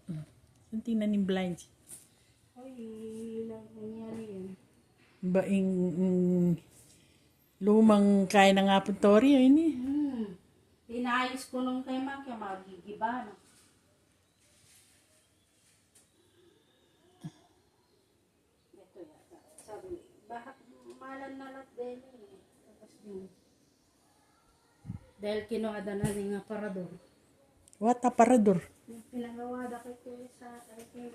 Saan tingnan yung blinds? Ay, lang nangyari yan. Baing lumang kaya na nga po Tori, yun eh. Inaayos ko nung kay Ma'am, kaya magigiba, no? Ito yata. Sabi, bakit malan na lang din eh. Tapos yung, dahil kinuha na ng aparador. What aparador? Yung pinagawa na kay sa kay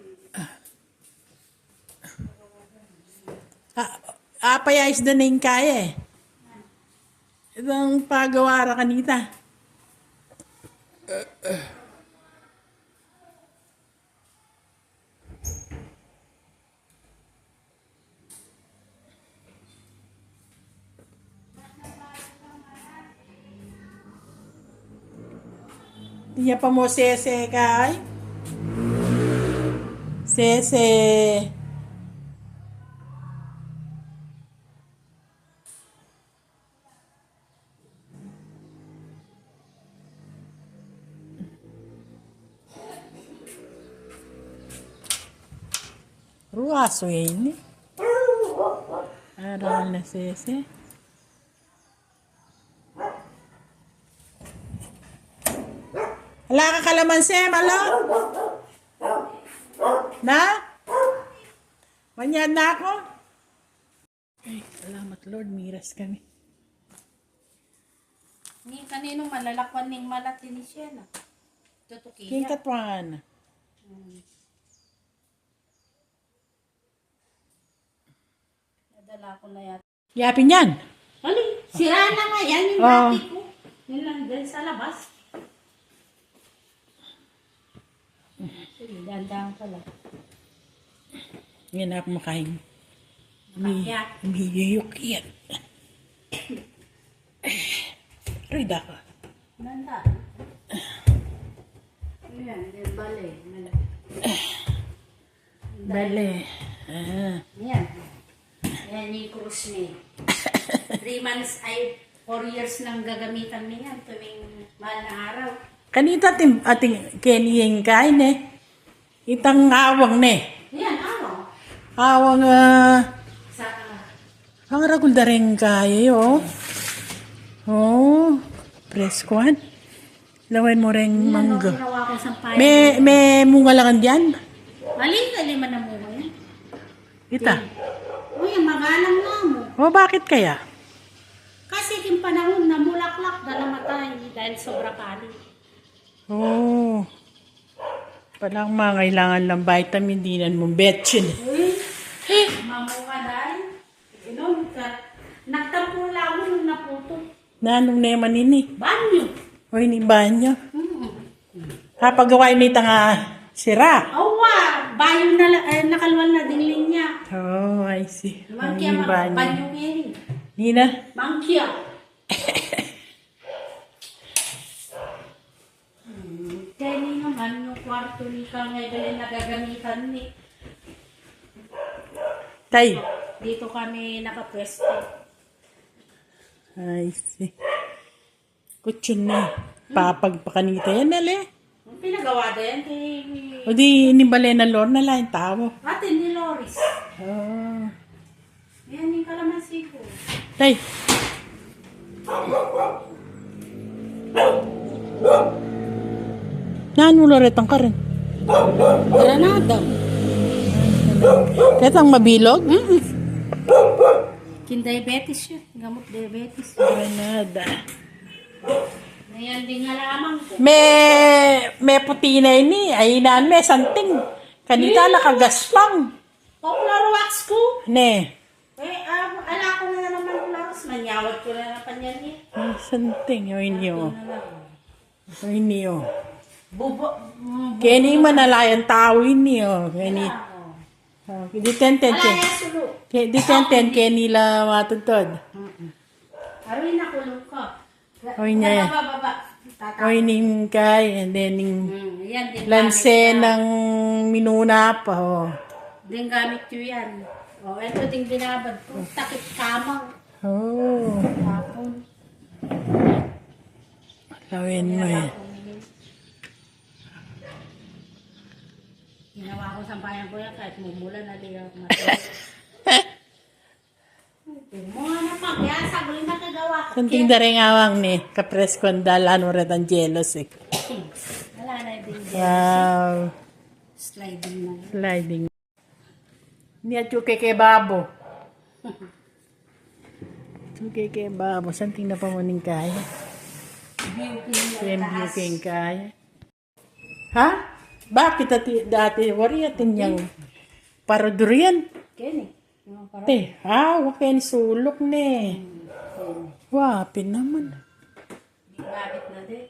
Apayayos na yung kaya eh. Itong pagawara kanita. Tinya pa mo sese kay. Sese. Ruaso ini. Aral na sese. Wala ka kalamansi, malo? Na? Manyad na ako? Ay, salamat Lord, miras kami. ni kanino malalakwan ning malat din siya na. Tutukiya. Kingkat pa na. Nadala ko na yata. Yapin yan. Hali, sira na nga yan yung dati ko. Yun lang din sa labas. Sige, dandang pala. Yan na makain. Makakya. Umiyuyok yan. Rida ka. Danda. Ayan, din bale. Bale. Ayan. Ayan yung cruise ni. 3 months ay 4 years nang gagamitan niya tuwing mahal na araw. Kanita ating keniyeng kain eh. Itang awang ne. Ayan, araw. Awang Sa ang ragul da rin kaya oh. Oh, preskwan. Lawan mo rin mangga. ginawa ko sa payo. May munga lang dyan. Mali man ang muna yan. Ita. Uy, magalang nga mo. Oh, bakit kaya? Kasi yung panahon na mulaklak na namatay dahil sobra kali. Oh. Palang mga kailangan ng vitamin, di nan mong betchin. Uy, mamuha dahil. Inom ka. Nagtampo lang mo nung naputo. Nanong neman ini. Banyo. O ini banyo. Kapagawain ni tanga sira. Awa, bayo na nakalwal na din linya. Oh, I see. Mangkya Ang banyo. banyo ngayon. Nina? Mangkya. Kaya ni naman yung kwarto ni ka ngayon nagagamitan ni. Tay. Dito kami nakapwesto. I see. Kutsyon na. Papagpakanita yan, nali. Ang pinagawa din kay O di, inibali na Lord na lang yung tao. atin ni Loris. Oh. Yan yung kalamansi ko. Tay. Nanuloret ang karin. Granada. Ketang mabilog? Kin diabetes siya. Gamot diabetes. Granada. Ngayon din nga lamang ko. May puti na ini. Ay naan may santing. Kanita nakagaspang. Popular wax ko. Ne. Ala ko na naman Claros. Manyawad ko na naman yan eh. Ay, santing. O inyo. O inyo. Bubo. Kani manalayan tao inyo. Kani. Di tenten ke. Alaya sulo. Di tenten ke nila matutod. Aroy na kulong ko. O niya. Baba. O ining kay. And then yung Yan din lanse gamit na. ng minuna pa. Oh. Din gamit ko yan. O, eto ding binabad ko. Takip kamang. Oh. Hapon. Lawin mo eh. Ginawa ko sa bayan ko yan kahit mumulan na liya. Mga naman, kaya sabay na kagawa ka. Santing daring awang ni kapres kondal ano red ang jealous eh. Wala na din dyan. Wow. Sliding na. Sliding. Niya chuke kay babo. Chuke kay babo. Santing na pamuning kaya. Siyempre kay kaya. Ha? Bakit dati wari atin yung parodurian? Kini. Yung parang Te, wakin sulok ne. Wapin naman. bakit na din.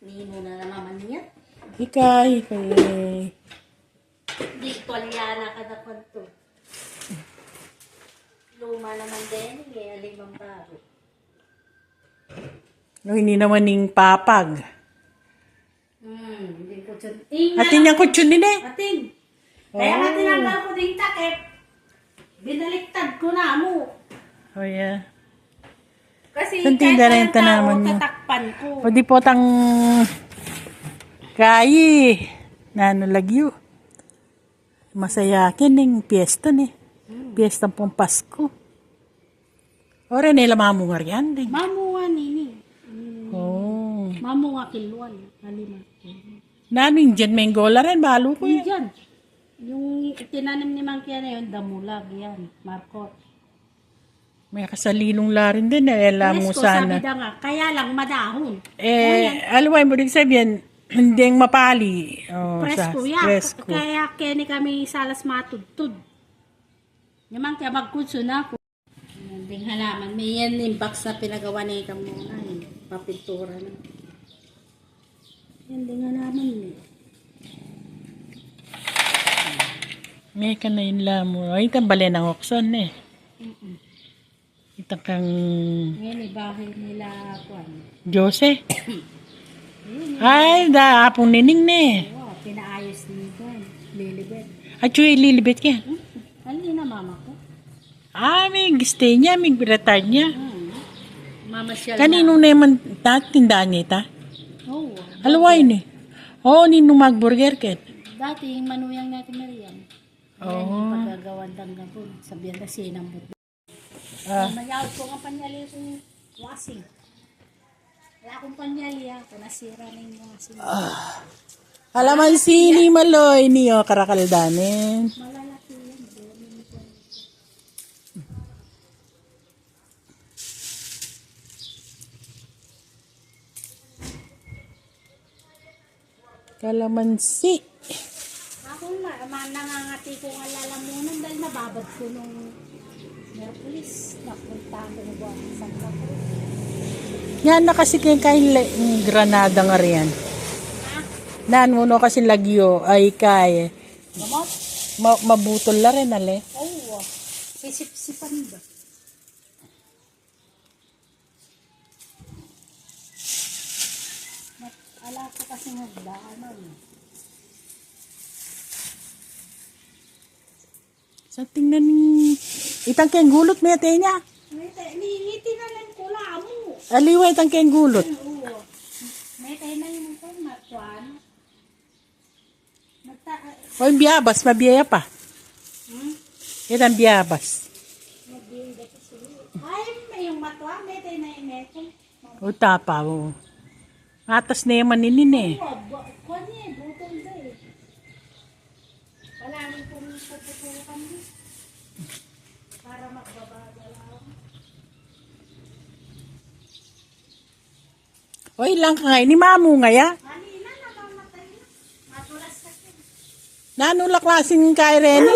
Nino na naman niya. Ikay. Di tolyana ka na kwanto. Luma naman din. Kaya limang bago. No, hindi naman ning papag. Hindi ko dyan. Atin yung kutsyon din eh. Atin. Kaya nga tinanggal ko din takip. Binaliktad ko na mo. Oh yeah. Kasi Santing kahit daring walang tao, tanaman mo. tatakpan ko. O di po tang kayi. Nanulagyo. Masayakin ning piyesta ni. Piyesta pong Pasko. Ore nila mamungar yan din. Mamuha nini. Oh. Mamuha kilwan. Halima. Naning dyan may gola rin. Balo ko yan. Yan. Yung tinanim ni Mangkia na yun, damulag yan. Marcot. May kasalilong larin din. Alam mo Presko, sana. sabi da nga. Kaya lang madahon. Alaway mo din sabihin, hindi yung mapali. Oh, Presko yan. Presko. Kaya kini kami salas matudtud. Yung Mangkia magkutso na ako. Ding halaman. May yan yung box na pinagawa na ikam muna. Papintura na. Yan ding halaman eh. May ka na yun lang mo. Ay, tambali ng okson eh. Itang kang Ngayon bahay nila kuan. Jose. Ay, apong nining ne. Wow, pinaayos nito. Lilibet. At yung ililibit ka. Alin na mama ko? May stay niya, may retard niya. Mama siya Kanino na naman tindaan niya ita? Oo. Alaway ni. Oo, ninong magburger ket. Dati yung manuyang natin Mariam. Yan yung paggagawan ng gabon. Sabihan na siya ng buto. Mayawag ko nga panyali yung washing. Wala akong panyali ha. Kung nasira na yung washing. Alaman sini maloy niyo karakaldanin. Malalaki yan. Kalamansi. Ako nangangati ko ang lalamunan dahil nababad ko nung Merkulis. Napunta ko ba sa Cruz. Yan na kasi kay Granada nga riyan. Nan mo no kasi lagyo ay kay Gamot? mabutol la rin ale. Oo. Sisip-sipan ba? Ala ko kasi nagdaanan. Sa tingnan itang keng gulot may ate niya. May tinalan ko lang mo. Aliwa itang keng gulot. Oo. May tayo na yung ito, matuan. O yung biyabas, mabiyaya pa. Itang biyabas. Ay, may yung matuan, may tayo na yung meto. O tapa o. Atas na yaman ninin eh. Kuwan niya, butol ba eh. Wala rin kung puputukan niya. Para magbabaga lang. O ilang ka nga, ni mamu nga ya. Kanina, namamatay na. Matulas kasi. Nanula klaseng kay Rene?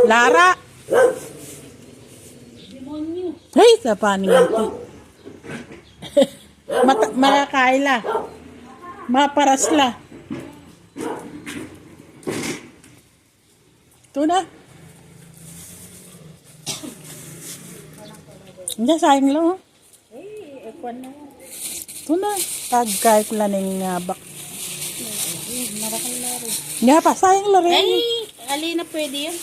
Lara. Demonyo. Ay, sa paning Malakaila. Maparasla. Ito na. Hindi, sayang lang. Oh. Kuwan na yan. Ito na. Tagkay ko lang ng bak. Marakal na rin. Nga pa, sayang lang rin. Ay, alina pwede yan.